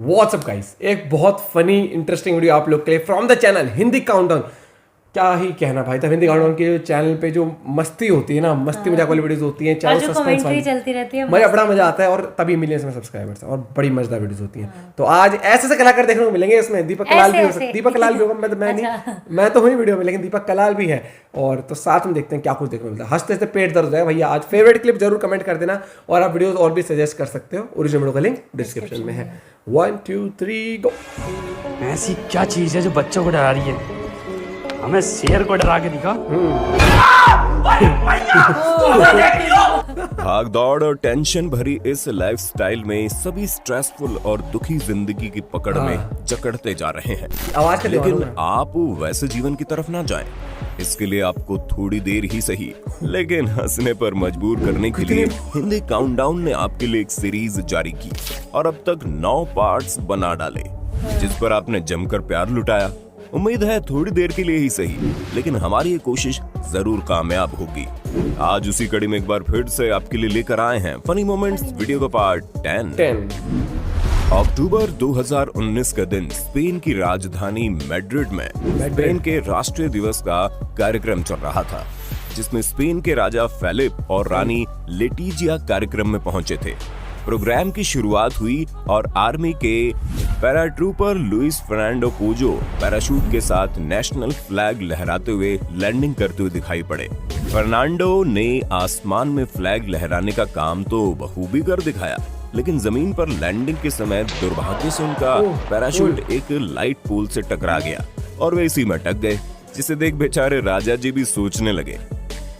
WhatsApp guys, एक बहुत funny interesting video आप लोग के लिए from the channel Hindi countdown. क्या ही कहना भाई साहब, हिंदी काउंटडाउन के चैनल पे जो मस्ती होती है ना, मस्ती मजाक वाली वीडियोस होती हैं, चाहे सस्पेंस वाली चलती रहती है, बड़ा मजा आता है और तभी मिलियंस में सब्सक्राइबर्स और बड़ी मजेदार वीडियोस होती हैं। तो आज ऐसे कलाकार देखने को मिलेंगे इसमें। दीपक कलाल भी हो, दीपक कलाल भी होगा, मैं तो हुई वीडियो में, लेकिन दीपक कलाल भी है। और तो साथ में देखते हैं क्या कुछ देखने को मिलता है। हंसते हंसते पेट दर्द हो जाएगा भैया। आज फेवरेट क्लिप जरूर कमेंट कर देना और आप वीडियोस और भी सजेस्ट कर सकते हो। ओरिजिनल वीडियो का लिंक डिस्क्रिप्शन में है। 1 2 3 गो। ऐसी क्या चीज है जो बच्चों को डरा रही है? हमें शेर को डरा के दिखा। भाग दौड़ और टेंशन भरी इस लाइफस्टाइल में सभी स्ट्रेसफुल और दुखी जिंदगी की पकड़ में जकड़ते जा रहे हैं। लेकिन आप वैसे जीवन की तरफ ना जाएं। इसके लिए आपको थोड़ी देर ही सही, लेकिन हंसने पर मजबूर करने के लिए हिंदी काउंटडाउन ने आपके लिए एक सीरीज जारी की और अब तक 9 पार्ट्स बना डाले, जिस पर आपने जमकर प्यार लुटाया। उम्मीद है थोड़ी देर के लिए ही सही, लेकिन हमारी ये कोशिश जरूर कामयाब होगी। आज उसी कड़ी में एक बार फिर से आपके लिए लेकर आए हैं फनी मोमेंट्स वीडियो का पार्ट 10। अक्टूबर 2019 का दिन स्पेन की राजधानी मैड्रिड में स्पेन के राष्ट्रीय दिवस का कार्यक्रम चल रहा था, जिसमें स्पेन के राजा फेलिप और रानी लेटिजिया कार्यक्रम में पहुंचे थे। प्रोग्राम की शुरुआत हुई और आर्मी के paratrooper Luis Fernando Pozo parachute के साथ नेशनल फ्लैग लहराते हुए लैंडिंग करते हुए दिखाई पड़े। फर्नांडो ने आसमान में फ्लैग लहराने का काम तो बखूबी कर दिखाया, लेकिन जमीन पर लैंडिंग के समय दुर्भाग्य से उनका पैराशूट एक लाइट पोल से टकरा गया और वे इसी में अटक गए, जिसे देख बेचारे राजा जी भी सोचने लगे,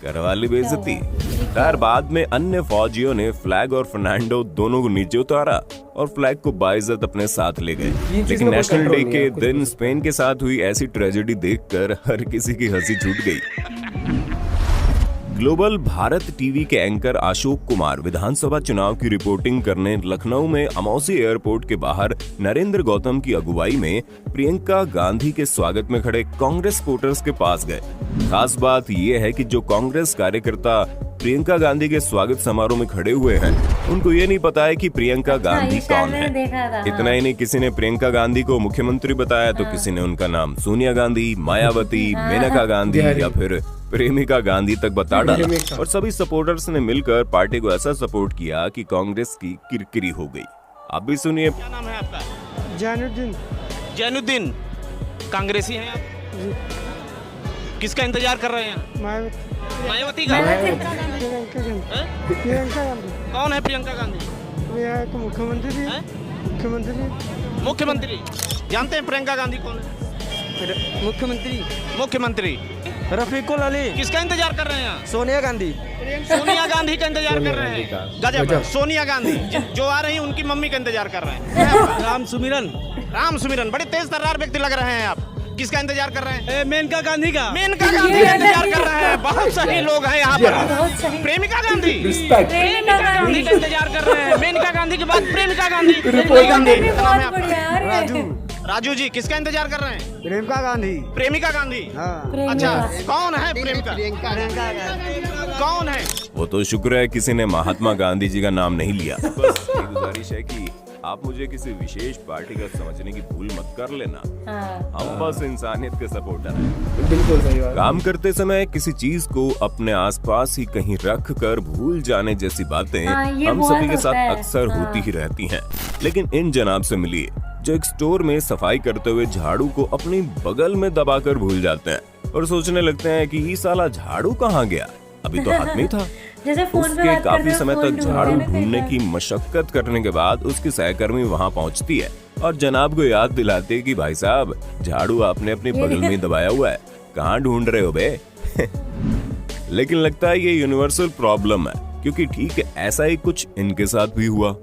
करवा ली बेइज्जती। खैर बाद में अन्य फौजियों ने फ्लैग और फर्नांडो दोनों को नीचे उतारा और फ्लैग को बाइज्जत अपने साथ ले गए। लेकिन नेशनल डे के दिन स्पेन के साथ हुई ऐसी ट्रेजेडी देखकर हर किसी की हंसी छूट गई। ग्लोबल भारत टीवी के एंकर अशोक कुमार विधानसभा चुनाव की रिपोर्टिंग करने लखनऊ में अमौसी एयरपोर्ट के बाहर नरेंद्र गौतम की अगुवाई में प्रियंका गांधी के स्वागत में खड़े कांग्रेस सपोर्टर्स के पास गए। खास बात यह है कि जो कांग्रेस कार्यकर्ता प्रियंका गांधी के स्वागत समारोह में खड़े हुए हैं, उनको ये नहीं पता है कि प्रियंका गांधी कौन है। इतना ही नहीं, किसी ने प्रियंका गांधी को मुख्यमंत्री बताया तो किसी ने उनका नाम सोनिया गांधी, मायावती, मेनका गांधी या फिर प्रेमिका गांधी तक बता डाला। और सभी सपोर्टर्स ने मिलकर पार्टी को ऐसा सपोर्ट किया कि कांग्रेस की किरकिरी हो गई। आप भी सुनिए। क्या नाम है आपका? जैनुद्दीन। जैनुद्दीन, कांग्रेसी हैं आप? किसका इंतजार कर रहे हैं? मायावती का? प्रियंका गांधी। कौन है प्रियंका गांधी? मुख्यमंत्री। मुख्यमंत्री जानते हैं प्रियंका गांधी कौन है? मुख्यमंत्री रफीकुल अली। किसका इंतजार कर रहे हैं? सोनिया गांधी। सोनिया गांधी का इंतजार कर रहे हैं। गजब। सोनिया गांधी जो आ रही हैं उनकी मम्मी का इंतजार कर रहे हैं। राम सुमिरन। बड़े तेज तर्रार व्यक्ति लग रहे हैं आप। किसका इंतजार कर रहे हैं? मेनका गांधी का। मेनका गांधी का इंतजार कर रहे हैं। बहुत सही लोग हैं यहाँ पर। प्रेमिका गांधी का इंतजार कर रहे हैं। मेनका गांधी के बाद प्रेमिका गांधी। राजू जी, किसका इंतजार कर रहे हैं? प्रेमिका गांधी। अच्छा, कौन है प्रेमिका? कौन है? वो तो शुक्र है किसी ने महात्मा गांधी जी का नाम नहीं लिया। बस ये गुजारिश है कि आप मुझे किसी विशेष पार्टी का समझने की भूल मत कर लेना। हम बस इंसानियत के सपोर्टर हैं। बिल्कुल सही बात। काम करते समय किसी चीज को अपने आसपास ही कहीं रख कर भूल जाने जैसी बातें हम सभी के साथ अक्सर होती ही रहती हैं। लेकिन इन जनाब से मिलिए जो एक स्टोर में सफाई करते हुए झाड़ू को अपनी बगल में दबाकर भूल जाते हैं और सोचने लगते हैं कि ये साला झाड़ू कहाँ गया, अभी तो हाथ में था। उसके काफी समय तक झाड़ू ढूंढने की मशक्कत करने के बाद उसकी सहकर्मी वहां पहुंचती है और जनाब को याद दिलाती है कि भाई साहब, झाड़ू आपने अपने बगल में दबाया हुआ है, कहाँ ढूंढ रहे हो बे? लेकिन लगता है ये यूनिवर्सल प्रॉब्लम है, क्योंकि ठीक है ऐसा ही कुछ इनके साथ भी हुआ।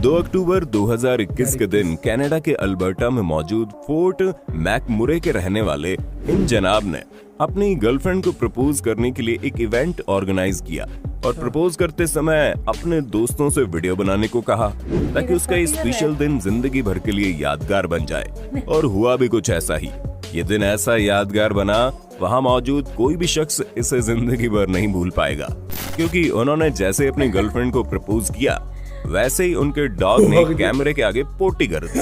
2 अक्टूबर 2021 के दिन कनाडा के अल्बर्टा में मौजूद फोर्ट मैकमुरे के रहने वाले इन जनाब ने अपनी गर्लफ्रेंड को प्रपोज करने के लिए एक इवेंट ऑर्गेनाइज किया और प्रपोज करते समय अपने दोस्तों से वीडियो बनाने को कहा ताकि उसका ये स्पेशल दिन जिंदगी भर के लिए यादगार बन जाए। और हुआ भी कुछ ऐसा ही। ये दिन ऐसा यादगार बना वहाँ मौजूद कोई भी शख्स इसे जिंदगी भर नहीं भूल पाएगा, क्योंकि उन्होंने जैसे अपनी गर्लफ्रेंड को प्रपोज किया वैसे ही उनके डॉग ने कैमरे के आगे पोटी कर दी।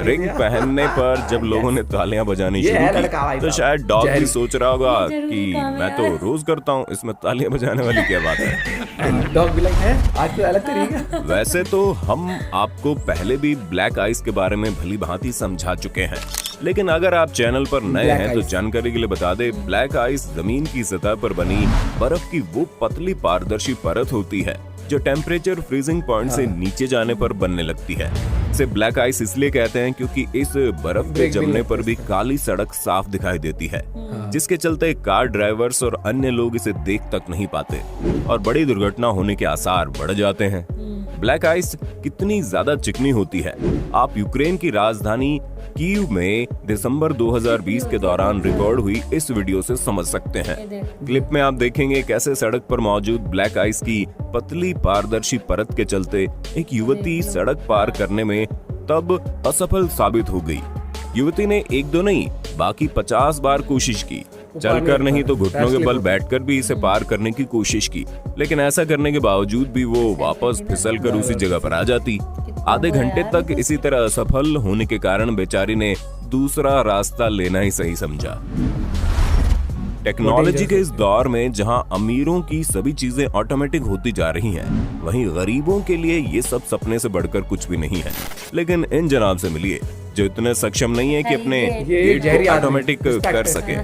रिंग पहनने पर जब लोगों ने तालियां बजानी शुरू की तो शायद डॉग भी सोच रहा होगा कि मैं तो रोज करता हूँ, इसमें तालियां बजाने वाली क्या बात है। डॉग भी लाइक है आज तो अलग तरीका। वैसे तो हम आपको पहले भी ब्लैक आइस के बारे में भली भांति समझा चुके हैं, लेकिन अगर आप चैनल पर नए हैं तो जानकारी के लिए बता दे, ब्लैक आइस जमीन की सतह पर बनी बर्फ की वो पतली पारदर्शी परत होती है जो टेम्परेचर फ्रीजिंग पॉइंट से नीचे जाने पर बनने लगती है। इसे ब्लैक आइस इसलिए कहते हैं क्योंकि इस बर्फ के जमने पर भी काली सड़क साफ दिखाई देती है, जिसके चलते कार ड्राइवर्स और अन्य लोग इसे देख तक नहीं पाते और बड़ी दुर्घटना होने के आसार बढ़ जाते हैं। ब्लैक आइस कितनी ज्यादा चिकनी होती है, आप यूक्रेन की राजधानी कीव में दिसंबर 2020 के दौरान रिकॉर्ड हुई इस वीडियो से समझ सकते हैं। क्लिप में आप देखेंगे कैसे सड़क पर मौजूद ब्लैक आइस की पतली पारदर्शी परत के चलते एक युवती सड़क पार करने में तब असफल साबित हो गई। युवती ने एक दो नहीं बाकी 50 बार कोशिश की, चलकर नहीं तो घुटनों के बल बैठकर भी इसे पार करने की कोशिश की, लेकिन ऐसा करने के बावजूद भी वो वापस फिसलकर उसी जगह पर आ जाती। आधे घंटे तक इसी तरह असफल होने के कारण बेचारी ने दूसरा रास्ता लेना ही सही समझा। टेक्नोलॉजी के इस दौर में जहां अमीरों की सभी चीजें ऑटोमेटिक होती जा रही हैं, वहीं गरीबों के लिए ये सब सपने से बढ़कर कुछ भी नहीं है। लेकिन इन जनाब से मिलिए जो इतने सक्षम नहीं है कि अपने गेट को ऑटोमेटिक कर सके,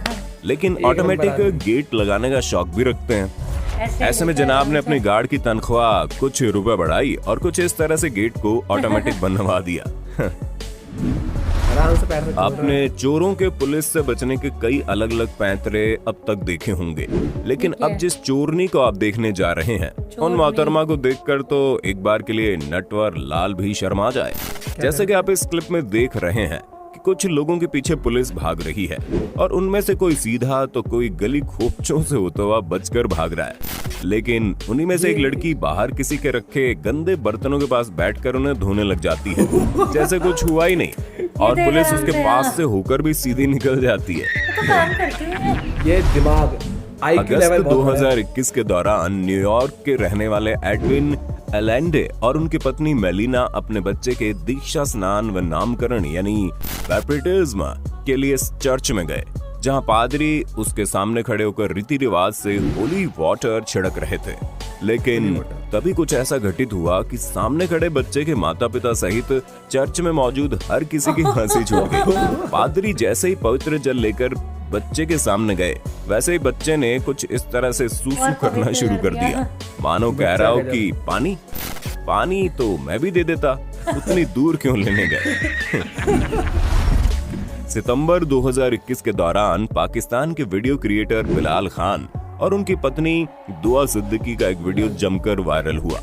लेकिन ऑटोमेटिक गेट लगाने का शौक भी रखते हैं। ऐसे में जनाब ने अपनी गार्ड की तनख्वाह कुछ रुपए बढ़ाई और कुछ इस तरह से गेट को ऑटोमेटिक बनवा दिया। आपने चोरों के पुलिस से बचने के कई अलग अलग पैंतरे अब तक देखे होंगे, लेकिन अब जिस चोरनी को आप देखने जा रहे हैं उन मोहतरमा को देखकर तो एक बार के लिए नटवर लाल भी शर्मा जाए। जैसे कि आप इस क्लिप में देख रहे हैं कि कुछ लोगों के पीछे पुलिस भाग रही है और उनमें से कोई सीधा तो कोई गली खोपचों से होता हुआ बचकर भाग रहा है, लेकिन उन्हीं में से एक लड़की बाहर किसी के रखे गंदे बर्तनों के पास बैठकर उन्हें धोने लग जाती है जैसे कुछ हुआ ही नहीं, और पुलिस उसके पास से होकर भी सीधी निकल जाती है। ये दिमाग अगस्त 2021 के दौरान न्यूयॉर्क के रहने वाले एडविन एलेंडे और उनकी पत्नी मेलिना अपने बच्चे के दीक्षा स्नान व नामकरण यानी बैप्टिज्म के लिए चर्च में गए, जहां पादरी उसके सामने खड़े होकर रीति रिवाज से होली वाटर छिड़क रहे थे। लेकिन तभी कुछ ऐसा घटित हुआ कि सामने खड़े बच्चे के माता पिता सहित चर्च में मौजूद हर किसी की हंसी छूट गई। पादरी जैसे ही पवित्र जल लेकर बच्चे के सामने गए, वैसे ही बच्चे ने कुछ इस तरह से सूसू करना शुरू कर दिया, मानो कह रहा हो कि पानी पानी तो मैं भी दे देता, उतनी दूर क्यों लेने गए। सितंबर 2021 के दौरान पाकिस्तान के वीडियो क्रिएटर बिलाल खान और उनकी पत्नी दुआ सिद्दीकी का एक वीडियो जमकर वायरल हुआ।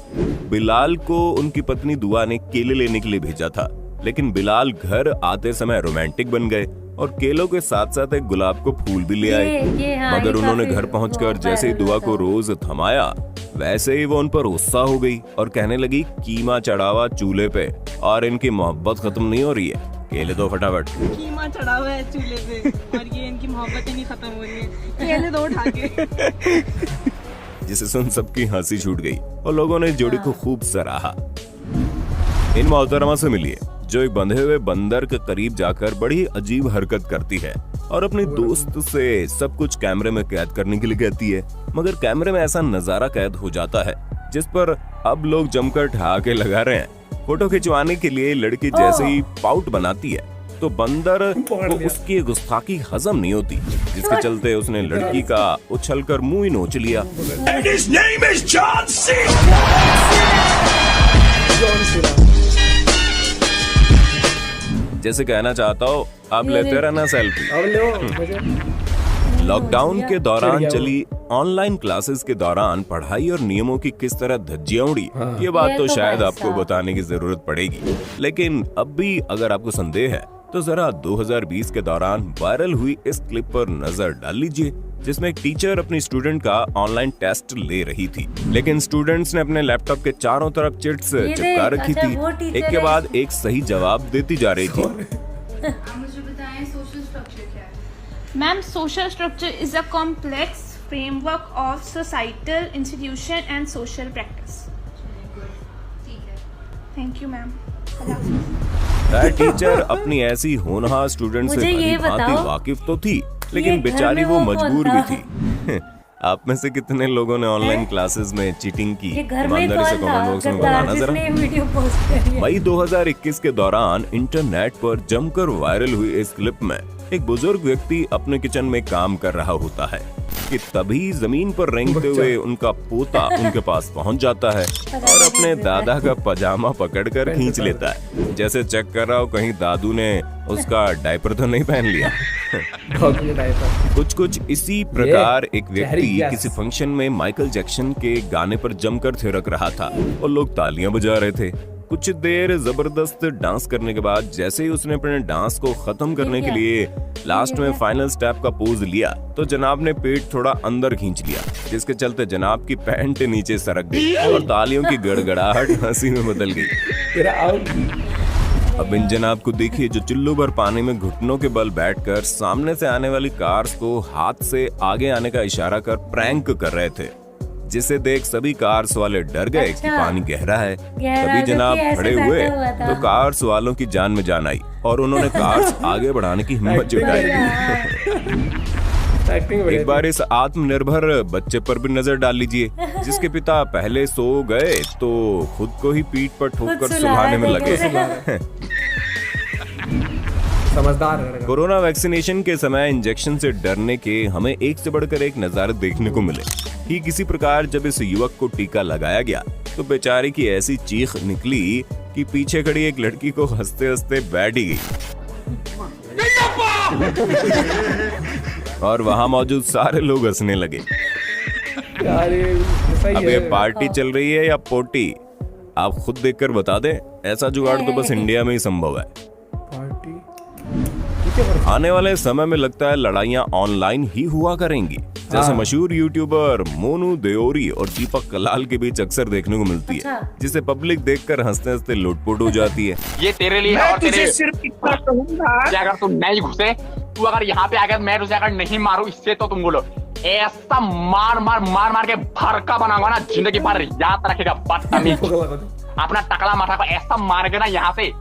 बिलाल को उनकी पत्नी दुआ ने केले लेने के लिए भेजा था, लेकिन बिलाल घर आते समय रोमांटिक बन गए और केलों के साथ साथ एक गुलाब को फूल भी ले आए। मगर उन्होंने घर पहुंचकर जैसे ही दुआ को रोज थमाया, वैसे ही वो उन पर गुस्सा हो गई और कहने लगी कीमा चढ़ावा चूल्हे पे और इनकी मोहब्बत खत्म नहीं हो रही है, केले दो फटाफट। कीमा चढ़ा हुआ है चूल्हे पे और ये इनकी मोहब्बत ही नहीं खत्म हो रही है, केले दो उठा के। जिसे सुन सबकी हंसी छूट गई और लोगों ने जोड़ी को खूब सराहा। इन मोहतरमा से मिलिए जो एक बंधे हुए बंदर के करीब जाकर बड़ी अजीब हरकत करती है और अपने दोस्त से सब कुछ कैमरे में कैद करने के लिए कहती है, मगर कैमरे में ऐसा नजारा कैद हो जाता है जिस पर अब लोग जमकर ठहाके लगा रहे हैं। फोटो खिंचवाने के लिए लड़की जैसे ही पाउट बनाती है तो बंदर को उसकी गुस्ताखी हजम नहीं होती, जिसके चलते उसने लड़की का उछलकर मुंह ही नोच लिया। जैसे कहना चाहता हूँ आप लेते रहना सेल्फी। लॉकडाउन के दौरान चली ऑनलाइन क्लासेस के दौरान पढ़ाई और नियमों की किस तरह धज्जियां उड़ी, ये बात तो शायद आपको बताने की जरूरत पड़ेगी, लेकिन अब भी अगर आपको संदेह है तो जरा 2020 के दौरान वायरल हुई इस क्लिप पर नजर डाल लीजिए, जिसमें एक टीचर अपनी स्टूडेंट का ऑनलाइन टेस्ट ले रही थी, लेकिन स्टूडेंट्स ने अपने लैपटॉप के चारों तरफ चिट्स चिपका रखी थी, एक के बाद एक सही जवाब देती जा रही थी। आप मुझे बताएं सोशल स्ट्रक्चर क्या है? Ma'am, social structure is a complex framework of societal institution and social practice. Thank you, ma'am. Teacher अपनी ऐसी होनहार स्टूडेंट से भली भांति वाकिफ तो थी, लेकिन बेचारी वो मजबूर भी थी। आप में से कितने लोगों ने ऑनलाइन क्लासेस में चीटिंग की? ईमानदारी से कमेंट बॉक्स में बताना जरा। मई 2021 के दौरान इंटरनेट पर जमकर वायरल हुई इस क्लिप में एक बुजुर्ग व्यक्ति अपने किचन में काम कर रहा होता है कि तभी जमीन पर रेंगते हुए उनका पोता उनके पास पहुंच जाता है और अपने दादा का पजामा पकड़कर खींच लेता है, जैसे चेक कर रहा हो कहीं दादू ने उसका डायपर तो नहीं पहन लिया। कुछ इसी प्रकार एक व्यक्ति किसी फंक्शन में माइकल जैक्सन के गाने पर जमकर थिरक रहा था और लोग तालियां बजा रहे थे। कुछ देर जबरदस्त डांस करने के बाद जैसे ही उसने अपने डांस को खत्म करने के लिए लास्ट में फाइनल स्टेप का पोज लिया तो जनाब ने पेट थोड़ा अंदर खींच लिया, जिसके चलते जनाब की पैंट नीचे सरक गई और तालियों की गड़गड़ाहट हंसी में बदल गई। अब इन जनाब को देखिए जो चुल्लू भर पानी में घुटनों के बल बैठकर सामने से आने वाली कार्स को हाथ से आगे आने का इशारा कर प्रैंक कर रहे थे, जिसे देख सभी कार्स वाले डर गए कि पानी गहरा है। तभी जनाब खड़े हुए तो कार्स वालों की जान में जान आई और उन्होंने कार्स आगे बढ़ाने की हिम्मत जुटाई। एक बार इस आत्मनिर्भर बच्चे पर भी नजर डाल लीजिए, जिसके पिता पहले सो गए तो खुद को ही पीठ पर ठोकर सुलाने में लगे। समझदार। कोरोना वैक्सीनेशन के समय इंजेक्शन से डरने के हमें एक से बढ़कर एक नजारे देखने को मिले कि किसी प्रकार जब इस युवक को टीका लगाया गया तो बेचारे की ऐसी चीख निकली कि पीछे खड़ी एक लड़की को हंसते हंसते बैठ ही गई और वहां मौजूद सारे लोग हंसने लगे। अब ये पार्टी चल रही है या पोटी, आप खुद देखकर बता दें। ऐसा जुगाड़ तो बस इंडिया में ही संभव है। आने वाले समय में लगता है लड़ाइयाँ ऑनलाइन ही हुआ करेंगी, जैसे मशहूर यूट्यूबर मोनू देओरी और दीपक कलाल के बीच अक्सर देखने को मिलती है, जिसे पब्लिक देखकर हंसते हंसते लुटपुट हो जाती है। ये तेरे लिए और तेरे सिर्फ इतना कहूंगा कि अगर तुम नहीं घुसे, तू अगर यहाँ पे आ गया मैं तुझे अगर नहीं मारू इससे तो तुम बोलो ऐसा मार मार मार मार के भरका बनाऊंगा ना, जिंदगी भर याद रखेगा बदतमीज। अपना टकला माथा को ऐसा मारेगा ना यहाँ से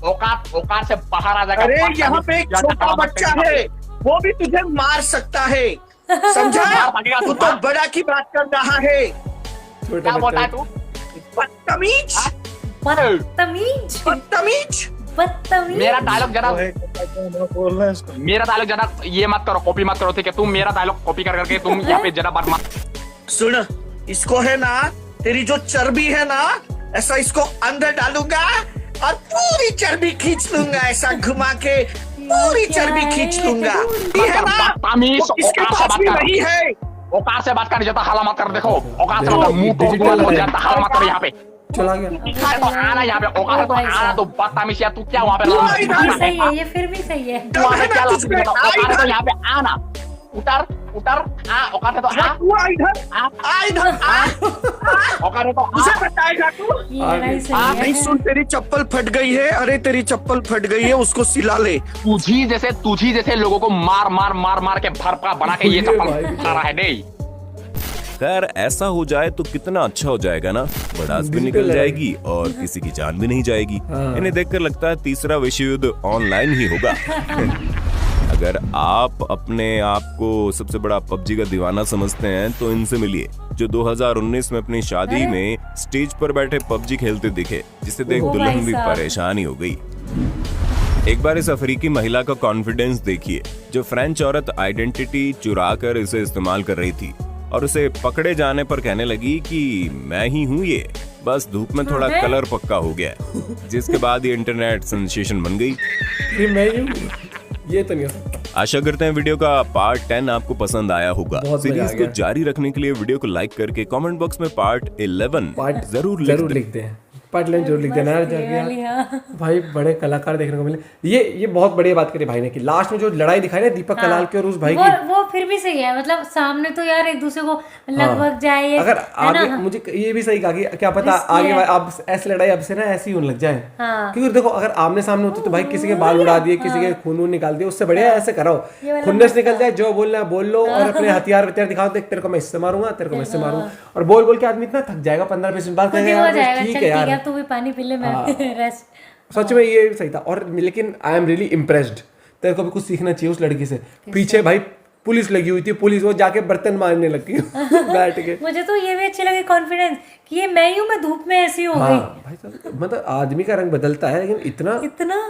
औकात से बाहर आ जाएगा। अरे यहाँ पे एक छोटा बच्चा है, वो भी तुझे मार सकता है, समझा? तू तो बड़ा की बात कर रहा है। क्या बोलता है तू? बदतमीज, बदतमीज, बदतमीज, बदतमीज। मेरा डायलॉग जरा ये मत करो, कॉपी मत करो, ठीक है? तुम मेरा डायलॉग कॉपी कर करके तुम यहाँ पे जरा बार मत सुन। इसको है ना, तेरी जो चर्बी है ना, ऐसा इसको अंदर डालूंगा और पूरी चर्बी खींच लूंगा, ऐसा घुमा के पूरी चर्बी खींच लूंगा। इसके पास भी नहीं है। औकात से बात कर, जाता हाला मत कर। देखो औकात से मुंह तो जाता हाला मत कर। यहाँ पे चला गया तो आना, यहाँ पे औकात है तो आना, तो बदतमीज है तू। क्या वहाँ पे सही है, ये फिर भी सही है। वहाँ पे क्या औकात है तो यहाँ पे आना, उतर उतर आ, औकात है तो आ, इधर आ, औकात है तो मुझे बताएगा तू? नहीं सुन, तेरी चप्पल फट गई है। अरे तेरी चप्पल फट गई है, उसको सिला ले। तुझी जैसे लोगों को मार मार मार मार के भरपा बना के ये चप्पल खा रहा है। नहीं खैर, ऐसा हो जाए तो कितना अच्छा हो जाएगा ना, भड़ास भी निकल जाएगी और किसी की जान भी नहीं जाएगी। इन्हें देखकर लगता है तीसरा विश्व युद्ध ऑनलाइन ही होगा। अगर आप अपने आप को सबसे बड़ा पबजी का दीवाना समझते हैं तो इनसे मिलिए, जो 2019 में अपनी शादी में स्टेज पर बैठे पबजी खेलते दिखे, जिसे देख दुल्हन भी परेशान ही हो गई। एक बार इस अफ्रीकी महिला का कॉन्फिडेंस देखिए, जो फ्रेंच औरत आइडेंटिटी चुरा कर इसे इस्तेमाल कर रही थी और उसे पकड़े जाने पर कहने लगी कि मैं ही हूँ ये, बस धूप में थोड़ा कलर पक्का हो गया, जिसके बाद ये इंटरनेट सेंसेशन बन गई। ये तो नहीं हो सकता। आशा करते हैं वीडियो का पार्ट 10 आपको पसंद आया होगा। सीरीज को जारी रखने के लिए वीडियो को लाइक करके कमेंट बॉक्स में पार्ट 11 जरूर लिख दें। पार्ट लाइन जरूर लिख देना यार जाके। भाई बड़े कलाकार देखने को मिले। ये बहुत बढ़िया बात करी भाई ने कि लास्ट में जो लड़ाई दिखाई ना दीपक कलाल की और उस भाई की, वो फिर भी सही है। मतलब सामने तो यार एक दूसरे को लगभग जाए, अगर आगे मुझे ये भी सही कहा कि क्या पता आगे अब ऐसी लड़ाई अब से ना ऐसी होने लग जाए। क्योंकि देखो अगर आमने सामने होते तो भाई किसी के बाल उड़ा दिए, किसी के खून निकाल दिए, उससे बढ़िया ऐसे कराओ खुन्नस निकल जाए, जो बोलना है बोल लो और अपने हथियार दिखाओ, देख तेरे को मैं इससे मारूंगा, तेरे को मैं इससे मारूंगा, और बोल बोल के आदमी इतना थक जाएगा 15-20 मिनट बाद कहेगा ठीक है यार तू भी पानी पी ले, मैं रेस्ट। सच में ये सही था। और लेकिन आई एम रियली इम्प्रेस्ड, तेरे को भी कुछ सीखना चाहिए उस लड़की से। पीछे भाई पुलिस लगी हुई थी, पुलिस वो जाके बर्तन मारने लगी बैठ के। मुझे तो ये भी अच्छी लगी कॉन्फिडेंस कि ये मैं ही हूँ, मैं धूप में ऐसी हो गई। भाई मतलब आदमी का रंग बदलता है लेकिन इतना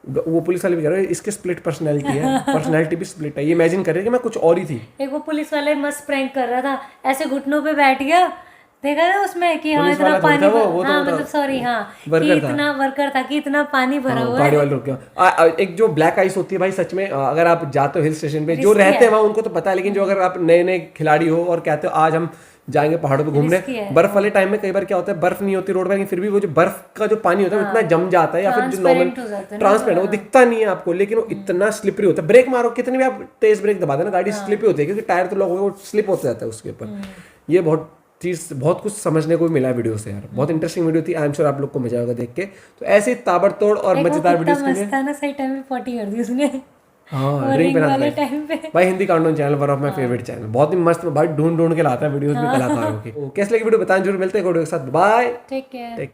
वो पुलिस वाले भी कह रहे हैं इसके स्प्लिट पर्सनैलिटी है, पर्सनैलिटी भी स्प्लिट है। ये इमेजिन कर रहे हैं कि मैं कुछ और ही थी। एक वो पुलिस वाले मस्त प्रैंक कर रहा था, ऐसे घुटनों पे बैठ गया, देखा ना उसमें कि हाँ इतना पानी, हाँ मतलब सॉरी हाँ कि इतना वर्कर था कि इतना पानी भरा हुआ है। गाड़ी वाले रुक गया। एक जो ब्लैक आइस होती है भाई सच में, अगर आप जाते हो हिल स्टेशन पे, जो रहते हैं वहाँ उनको तो पता है, लेकिन जो अगर आप नए नए खिलाड़ी हो और कहते हो आज हम जाएंगे पहाड़ों पे घूमने, बर्फ वाले टाइम में कई बार क्या होता है बर्फ नहीं होती रोड पे, लेकिन फिर भी वो जो बर्फ का जो पानी होता है वो इतना जम जाता है, या फिर जो नॉर्मल ट्रांसपेरेंट वो दिखता नहीं है आपको, लेकिन वो इतना स्लिपरी होता है। ब्रेक मारो कितनी भी आप तेज ब्रेक दबा देना, गाड़ी स्लिपरी होती है क्योंकि टायर तो लोगों को स्लिप होता जाता है उसके ऊपर। ये बहुत कुछ समझने को भी मिला वीडियो से यार, बहुत इंटरेस्टिंग वीडियो थी। आई एम श्योर आप लोग को मजा आएगा देख के। तो ऐसे ही ताबड़तोड़ और मजेदार वीडियोस के लिए ना सही टाइम पे 40 कर दी उसने। हाँ रिंग पहना भाई Hindi countdown channel, one of my favourite channel, बहुत ही मस्त भाई, ढूंढ के लाता है वीडियोस भी कलाकारों की। कैसे लगी वीडियो बताएं जरूर। मिलते हैं वीडियो के साथ, बाय, टेक केयर।